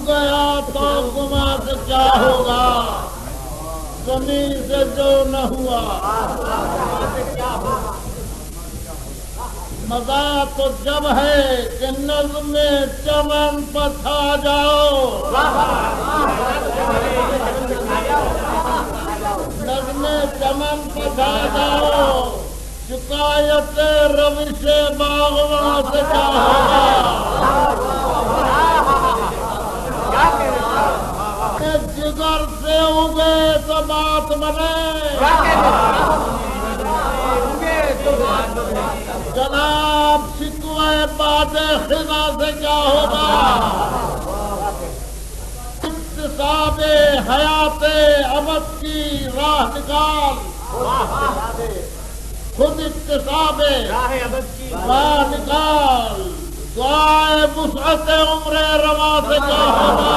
گیا تو گما سے کیا ہوگا، زمین سے جو نہ ہوا۔ مزہ تو جب ہے کہ نظم چمن پر چھا جاؤ، نظم چمن پر چھا جاؤ، شکایت روش باغواں سے کیا ہوگا۔ جگر سے اگے تو بات بنے، جناب شکوہ باد خدا سے کیا ہوگا۔ اکتساب حیات ابد کی راہ نکال، خود اکتساب راہ نکال، دعائے وسعت عمر رواں سے کیا ہوگا۔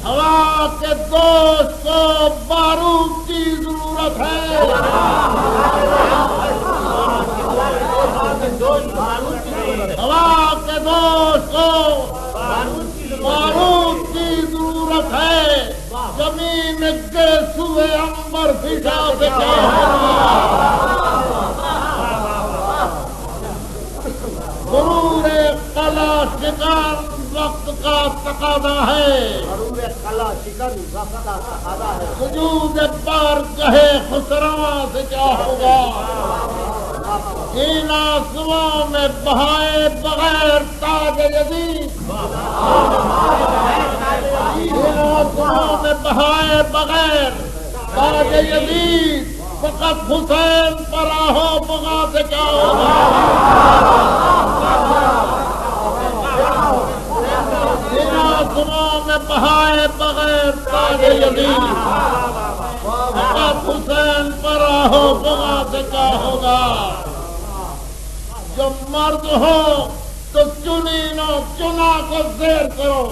ہوا کے دوست کو بارود کی ضرورت ہے، ہوا کے دوست کو بارود کی ضرورت ہے، زمین کے سوئے عنبر فضا سے کیا ہوگا۔ غرور قلع شکن وقت کا تقاضا ہے، وجود پر کہے خسرواں سے کیا ہوگا۔ ان آنسوؤں میں بہائے بغیر تاج یزید، ان آنسوؤں میں بہائے بغیر تاج یزید، فقط حسین پر آہو بغا سے کیا ہوگا۔ ان آنسوؤں میں بہائے بغیر تاج یزید، فقط حسین پر آہو بغا سے کیا ہوگا۔ جب مرد ہو تو چنینو چنا کو زیر کرو،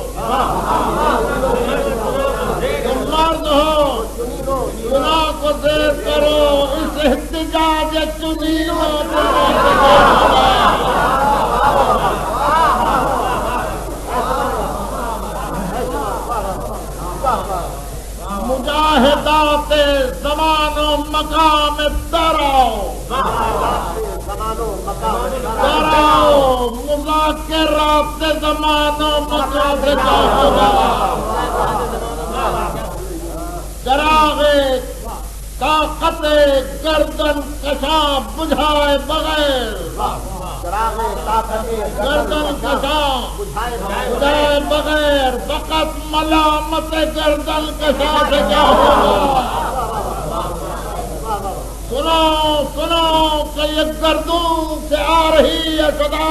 جب مرد ہو چنا کو زیر کرو، اس احتجاج چنینو چنا سے کیا ہوگا۔ مجاہدات زمان و مقام در آؤ، در آؤ، مذاکرات زمان و مقام سے کیا ہوگا۔ چراغ طاقت گردن کشا بجھائے بغیر، گردن کشا بجھائے بغیر، فقط ملامت گردن کشا سے کیا ہوگا۔ سنو سنو کہ یہ گردوں سے آ رہی ہے صدا،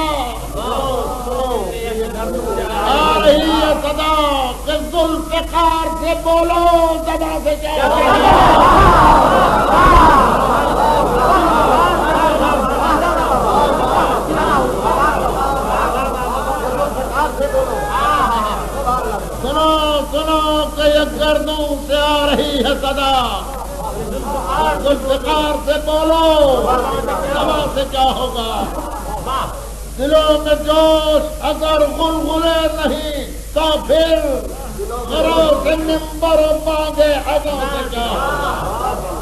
آ رہی ہے صدا، کہ ذوالفقار سے بولو زباں سے کیا ہوگا۔ سنو سنو کہ یہ گردوں سے آ رہی ہے صدا، ذوالفقار سے بولو زباں سے کیا ہوگا۔ دلوں میں جوش اگر غلغلے نہیں تو پھر گھروں سے ممبر و بانگے اذان سے کیا ہوگا۔